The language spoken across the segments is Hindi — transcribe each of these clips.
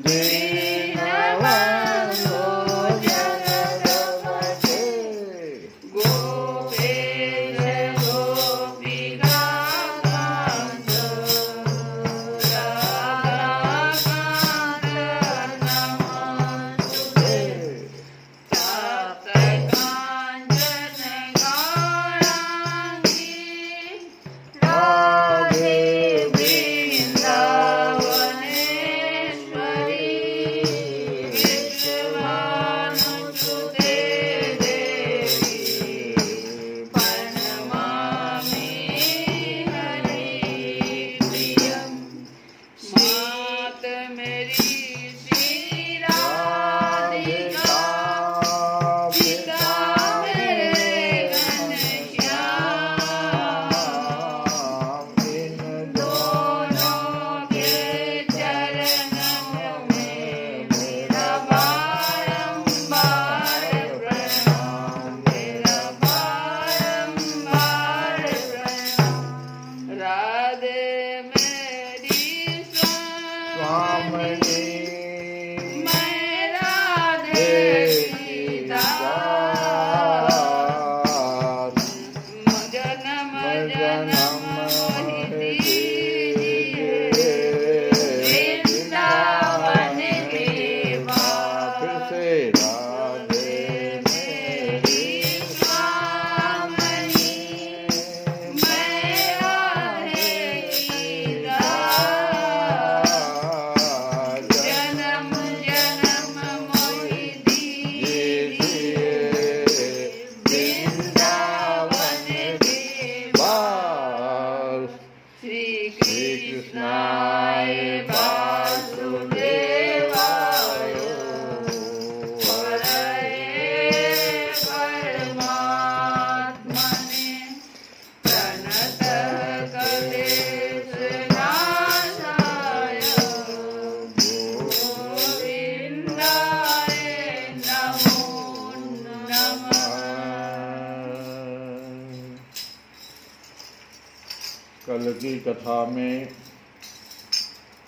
Dina की कथा में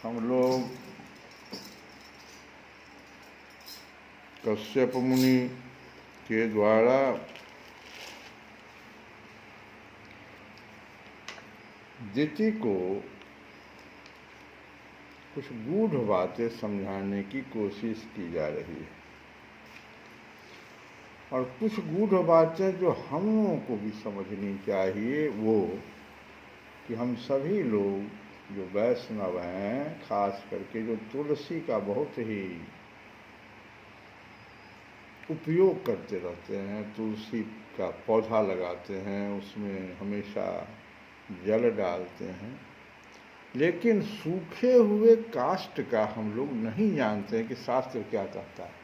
हम लोग कश्यप मुनि के द्वारा दिति को कुछ गूढ़ बातें समझाने की कोशिश की जा रही है और कुछ गूढ़ बातें जो हम लोगों को भी समझनी चाहिए, वो कि हम सभी लोग जो वैष्णव हैं, खास करके जो तुलसी का बहुत ही उपयोग करते रहते हैं, तुलसी का पौधा लगाते हैं, उसमें हमेशा जल डालते हैं, लेकिन सूखे हुए काष्ठ का हम लोग नहीं जानते हैं कि शास्त्र क्या कहता है।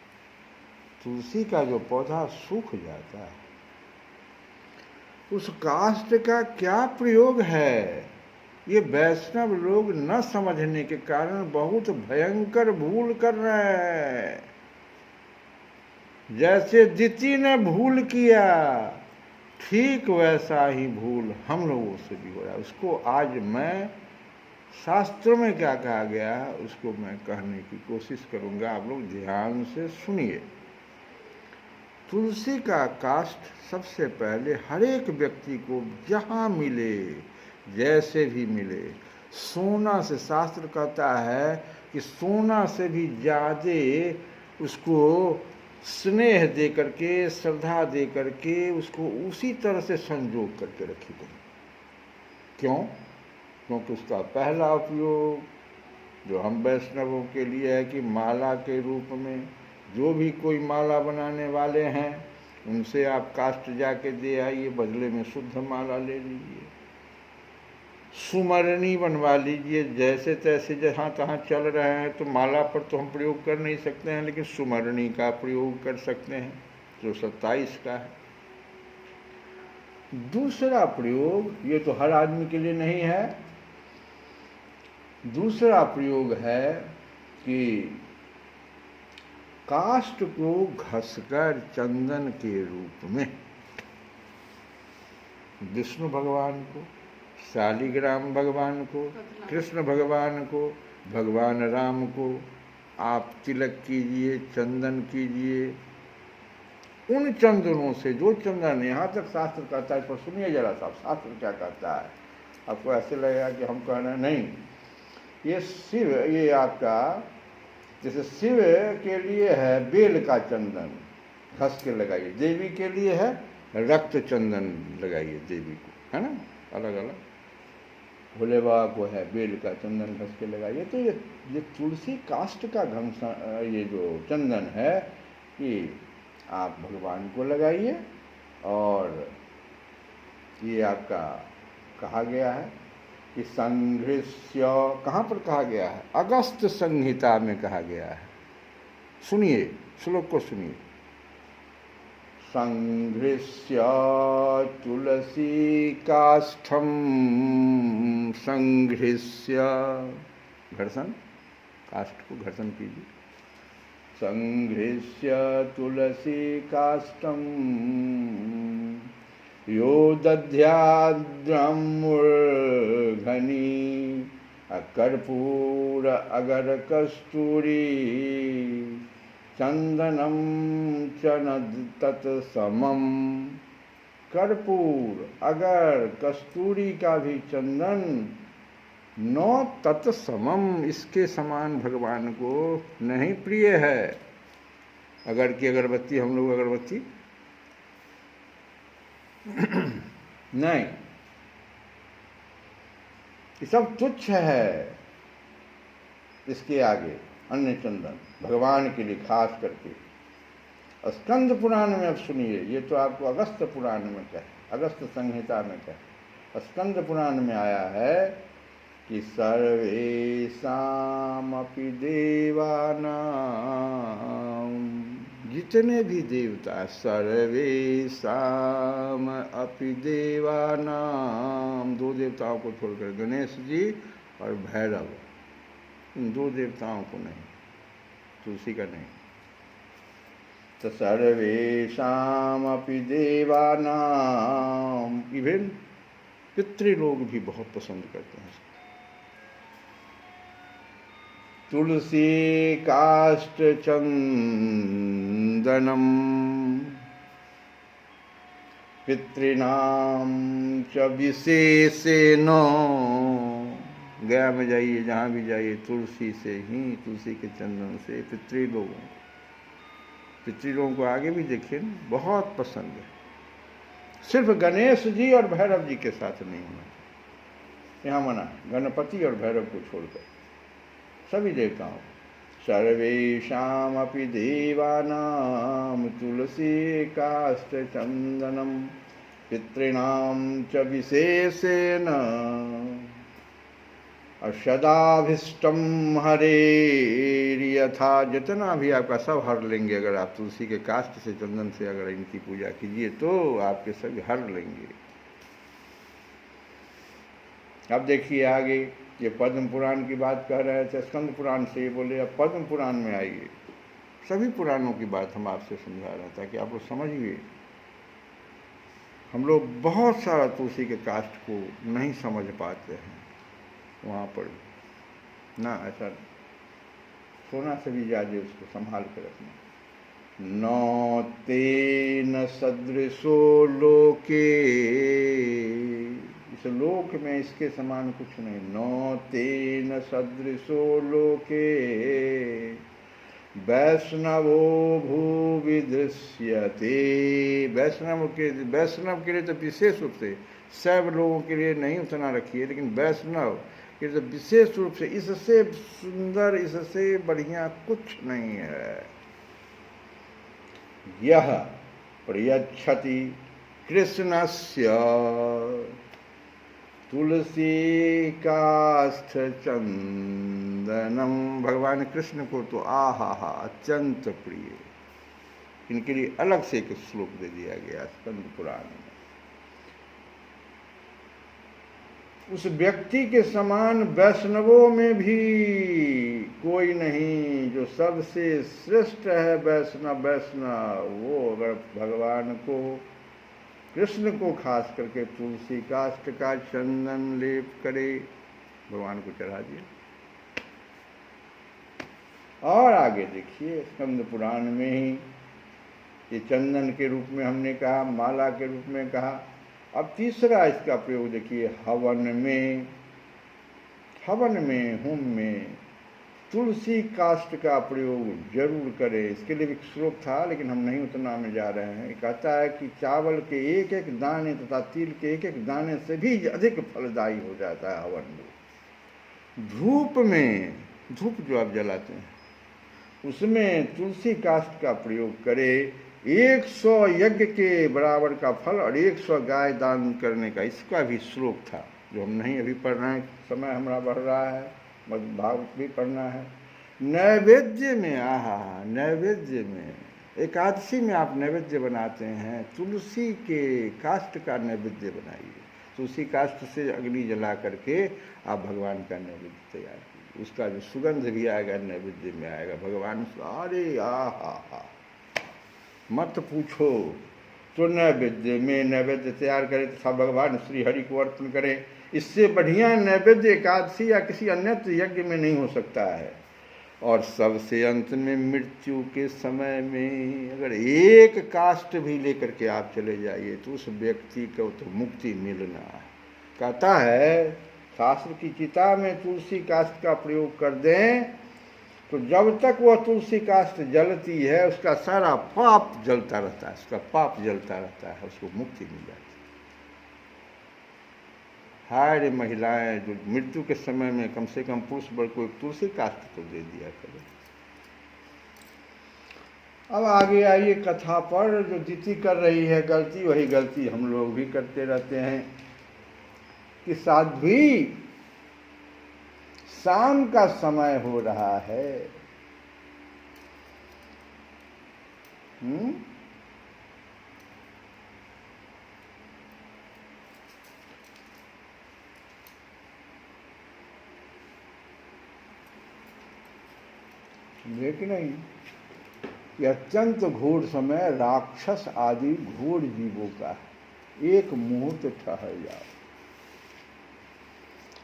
तुलसी का जो पौधा सूख जाता है, उस काष्ठ का क्या प्रयोग है, ये वैष्णव लोग न समझने के कारण बहुत भयंकर भूल कर रहे हैं। जैसे दिति ने भूल किया, ठीक वैसा ही भूल हम लोगों से भी हो रहा है। उसको आज मैं शास्त्रों में क्या कहा गया है उसको मैं कहने की कोशिश करूंगा, आप लोग ध्यान से सुनिए। तुलसी का काष्ठ सबसे पहले हर एक व्यक्ति को जहाँ मिले, जैसे भी मिले, सोना से, शास्त्र कहता है कि सोना से भी ज़्यादा उसको स्नेह दे करके, श्रद्धा दे करके उसको उसी तरह से संजोग करके रखी गई। क्यों? क्योंकि उसका पहला उपयोग जो हम वैष्णवों के लिए है कि माला के रूप में जो भी कोई माला बनाने वाले हैं उनसे आप काष्ठ जाके दे आइए, बदले में शुद्ध माला ले लीजिए, सुमरणी बनवा लीजिए। जैसे तैसे जहाँ तहाँ चल रहे हैं तो माला पर तो हम प्रयोग कर नहीं सकते हैं, लेकिन सुमरणी का प्रयोग कर सकते हैं जो 27 का है। दूसरा प्रयोग, ये तो हर आदमी के लिए नहीं है, दूसरा प्रयोग है कि काष्ठ को घसकर चंदन के रूप में विष्णु भगवान को, शालिग्राम भगवान को, कृष्ण भगवान को, भगवान राम को आप तिलक कीजिए, चंदन कीजिए। उन चंदनों से, जो चंदन, यहाँ तक शास्त्र कहता है, पर सुनिए जरा साहब शास्त्र क्या कहता है। आपको ऐसे लगेगा कि हम कह रहे हैं, नहीं, ये शिव, ये आपका जैसे शिव के लिए है बेल का चंदन, घस के लगाइए। देवी के लिए है रक्त चंदन लगाइए देवी को, है ना, अलग अलग। भोले बाबा को है बेल का चंदन घस के लगाइए। तो ये तुलसी काष्ठ का ये जो चंदन है, ये आप भगवान को लगाइए। और ये आपका कहा गया है कि संघृष्य, कहाँ पर कहा गया है? अगस्त संहिता में कहा गया है। सुनिए, श्लोक को सुनिए। संघृष्य तुलसी काष्ठम, संघृष्य, घर्षण, काष्ठ को घर्षण कीजिए। संघृष्य तुलसी काष्ठम यो दध्याद्रम मूर्धनि कर्पूर अगर कस्तूरी चंदनम च न तत्समम। कर्पूर, अगर, कस्तूरी का भी चंदन न तत्समम, इसके समान भगवान को नहीं प्रिय है। अगर की अगरबत्ती, हम लोग अगरबत्ती नहीं, ये सब तुच्छ है इसके आगे। अन्य चंदन भगवान के लिए खास करके स्कंद पुराण में, अब सुनिए, ये तो आपको अगस्त पुराण में कहे, अगस्त संहिता में कहे, स्कंद पुराण में आया है कि सर्वेषामपि देवानां, जितने भी देवता, सर्वेषाम अपि देवानां, दो देवताओं को छोड़कर, गणेश जी और भैरव, इन दो देवताओं को नहीं, तुलसी का नहीं। तो सर्वेषामपि देवानां, इवन पितृलोग भी बहुत पसंद करते हैं। तुलसी काष्ठ चंदनम पितृनाम च विशेषेण। गया में जाइए, जहाँ भी जाइए, तुलसी से ही, तुलसी के चंदन से पितृलोगों को आगे भी देखिए ना, बहुत पसंद है। सिर्फ गणेश जी और भैरव जी के साथ नहीं होना, यहाँ मना है, गणपति और भैरव को छोड़कर सभी देवताओं। सर्वेषामपि देवानां तुलसी काष्ठ चंदनम पितॄणां च विशेषेण सदाभिष्टम हरेर्यथा। जितना भी आपका सब हर लेंगे, अगर आप तुलसी के काष्ठ से, चंदन से अगर इनकी पूजा कीजिए तो आपके सभी हर लेंगे। अब देखिए आगे, ये पद्म पुराण की बात कह रहे थे, स्कंद पुराण से ये बोले, अब पद्म पुराण में आइए। सभी पुराणों की बात हम आपसे समझा रहा था कि आप लोग समझिए। हम लोग बहुत सारा तुलसी के काष्ठ को नहीं समझ पाते हैं वहाँ पर ना, ऐसा सोना से भी ज़्यादा उसको संभाल कर रखना। न तेन सदृशो लोके, इस लोक में इसके समान कुछ नहीं। न तेन सदृशो लोके वैष्णवो भूवि दृश्यते। वैष्णव के लिए तो विशेष रूप से, सब लोगों के लिए नहीं उतना रखिए, लेकिन वैष्णव के तो विशेष रूप से, इससे सुंदर, इससे बढ़िया कुछ नहीं है। यह प्रयच्छति कृष्णस्य तुलसी काष्ठ चंदनम। भगवान कृष्ण को तो आहा अत्यंत प्रिय, इनके लिए अलग से एक श्लोक दे दिया गया स्कंद पुराण में। उस व्यक्ति के समान वैष्णवों में भी कोई नहीं, जो सबसे श्रेष्ठ है वैष्णव। वो अगर भगवान को, कृष्ण को खास करके तुलसी काष्ठ का चंदन लेप करे, भगवान को चढ़ा दिया। और आगे देखिए स्कंद पुराण में ही ये चंदन के रूप में हमने कहा, माला के रूप में कहा। अब तीसरा इसका प्रयोग देखिए, हवन में, होम में तुलसी काष्ठ का प्रयोग जरूर करें। इसके लिए भी श्लोक था, लेकिन हम नहीं उतना में जा रहे हैं। कहता है कि चावल के एक एक दाने तथा तिल के एक एक दाने से भी अधिक फलदायी हो जाता है हवन में। धूप में, धूप जो आप जलाते हैं उसमें तुलसी काष्ठ का प्रयोग करें। 100 यज्ञ के बराबर का फल और 100 गाय दान करने का, इसका भी श्लोक था, जो हम नहीं अभी पढ़ रहे हैं, समय हमारा बढ़ रहा है, भागवत भी पढ़ना है। नैवेद्य में, नैवेद्य में, एकादशी में आप नैवेद्य बनाते हैं, तुलसी के काष्ठ का नैवेद्य बनाइए। तुलसी काष्ठ से अग्नि जला करके आप भगवान का नैवेद्य तैयार कीजिए। उसका जो सुगंध भी आएगा नैवेद्य में आएगा, भगवान, अरे आहा मत पूछो। तो नैवेद्य तैयार करें तथा भगवान श्री हरि को अर्पण करें। इससे बढ़िया नैवेद्य एकादशी या किसी अन्य यज्ञ में नहीं हो सकता है। और सबसे अंत में मृत्यु के समय में अगर एक काष्ठ भी लेकर के आप चले जाइए तो उस व्यक्ति को तो मुक्ति मिलना है। कहता है शास्त्र की चिता में तुलसी काष्ठ का प्रयोग कर दें तो जब तक वह तुलसी काष्ठ जलती है उसका सारा पाप जलता रहता है, उसका पाप जलता रहता है, उसको मुक्ति मिल जाती है। हाय रे महिलाएं, जो मृत्यु के समय में कम से कम पुरुष वर्ग को एक तुलसी काष्ठ तो दे दिया करो। अब आगे आइए कथा पर। जो दीदी कर रही है गलती, वही गलती हम लोग भी करते रहते हैं कि साध्वी शाम का समय हो रहा है, लेकिन नहीं, यह अत्यंत घोर समय राक्षस आदि घोर जीवों का है। एक मुहूर्त ठहर जाओ।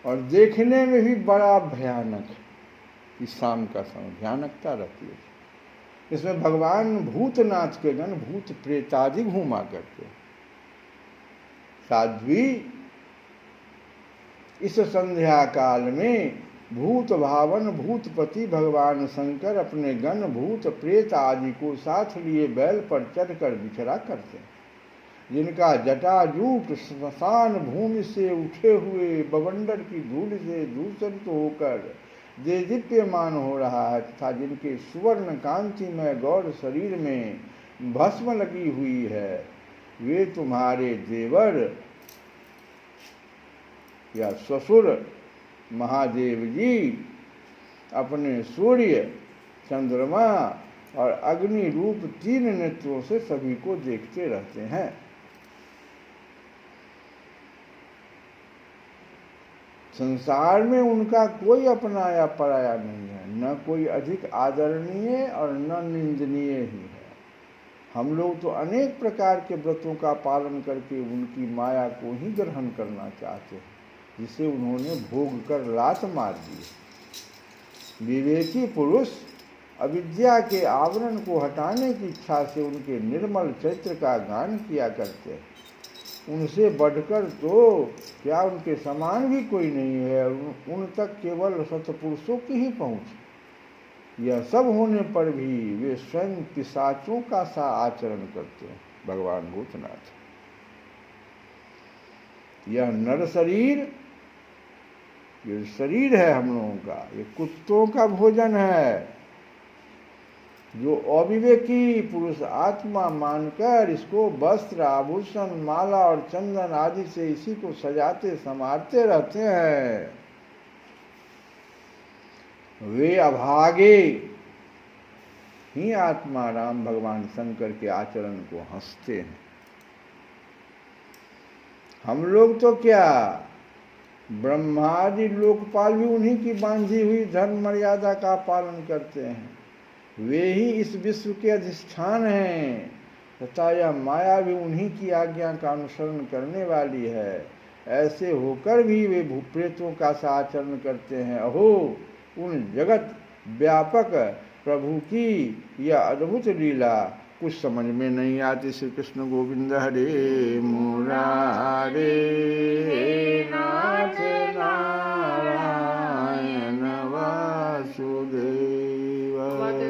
और देखने में भी बड़ा भयानक है कि शाम का समय भयानकता रहती है। इसमें भगवान भूतनाथ के गण भूत प्रेतादि घूमा करते। साध्वी इस संध्या काल में भूत भावन भूतपति भगवान शंकर अपने गण भूत प्रेत आदि को साथ लिए बैल पर चढ़कर विचरा करते हैं, जिनका जटाजूट स्मशान भूमि से उठे हुए बवंडर की धूल से दूषित होकर देदीप्यमान हो रहा है, तथा जिनके सुवर्ण कांतिमय गौर शरीर में भस्म लगी हुई है, वे तुम्हारे देवर या ससुर महादेव जी अपने सूर्य, चंद्रमा और अग्नि रूप 3 नेत्रों से सभी को देखते रहते हैं। संसार में उनका कोई अपना या पराया नहीं है, न कोई अधिक आदरणीय और न निंदनीय ही है। हम लोग तो अनेक प्रकार के व्रतों का पालन करके उनकी माया को ही ग्रहण करना चाहते हैं, जिसे उन्होंने भोग कर लात मार दी। विवेकी पुरुष अविद्या के आवरण को हटाने की इच्छा से उनके निर्मल चरित्र का गान किया करते हैं। उनसे बढ़कर तो क्या उनके समान भी कोई नहीं है। उन तक केवल सत्पुरुषों की ही पहुँच। यह सब होने पर भी वे स्वयं पिशाचों का सा आचरण करते हैं। भगवान भूतनाथ, यह नर शरीर, ये शरीर है हम लोगों का, ये कुत्तों का भोजन है। जो अविवेकी पुरुष आत्मा मानकर इसको वस्त्र, आभूषण, माला और चंदन आदि से इसी को सजाते संवारते रहते हैं, वे अभागे ही आत्मा राम भगवान शंकर के आचरण को हंसते हैं। हम लोग तो क्या, ब्रह्मादि लोकपाल भी उन्हीं की बांधी हुई धर्म मर्यादा का पालन करते हैं। वे ही इस विश्व के अधिष्ठान हैं, तथा यह माया भी उन्हीं की आज्ञा का अनुसरण करने वाली है। ऐसे होकर भी वे भूप्रेतों का सा आचरण करते हैं। अहो, उन जगत व्यापक प्रभु की यह अद्भुत लीला कुछ समझ में नहीं आती। श्री कृष्ण गोविंद हरे मुरारे।